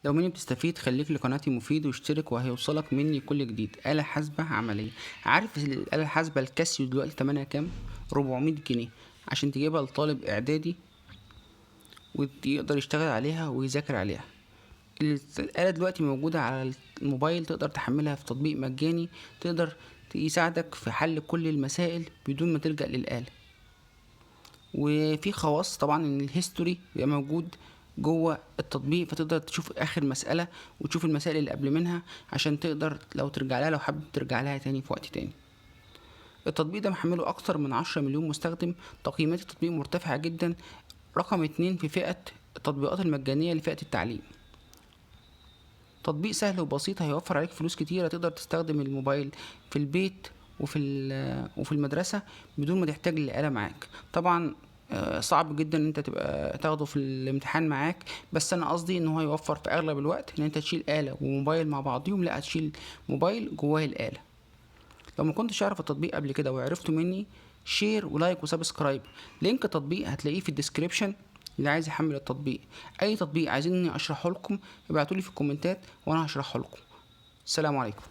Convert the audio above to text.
لو مني بتستفيد خليك لقناتي مفيد واشترك وهيوصلك مني كل جديد. آلة حاسبة عملية. عارف الآلة الحاسبة الكاسيو دلوقتي تمنها كام؟ 400 جنيه. عشان تجيبها لطالب إعدادي ويقدر يشتغل عليها ويذاكر عليها. الآلة دلوقتي موجودة على الموبايل، تقدر تحملها في تطبيق مجاني، تقدر يساعدك في حل كل المسائل بدون ما تلجأ للآلة. وفي خواص طبعا ان الهيستوري بيبقى موجود جوه التطبيق، فتقدر تشوف اخر مسألة وتشوف المسائل اللي قبل منها عشان تقدر لو ترجع لها، لو حابب ترجع لها تاني في وقت تاني. التطبيق ده محمله اكتر من 10 مليون مستخدم. تقييمات التطبيق مرتفعة جدا، رقم 2 في فئة التطبيقات المجانية لفئة التعليم. تطبيق سهل وبسيط هيوفر عليك فلوس كتيرة، تقدر تستخدم الموبايل في البيت وفي المدرسة بدون ما تحتاج للآلة معاك. طبعا صعب جدا ان انت تبقى تاخده في الامتحان معاك، بس انا قصدي ان هو يوفر في اغلب الوقت ان انت تشيل آلة وموبايل مع بعضيهم، لا تشيل موبايل جواه الآلة. لو ما كنتش اعرف التطبيق قبل كده وعرفته مني، شير ولايك وسبسكرايب. لينك التطبيق هتلاقيه في الديسكريبشن. اللي عايز يحمل التطبيق، اي تطبيق عايزين اني اشرحه لكم ابعتولي في الكومنتات وانا هشرحه لكم. السلام عليكم.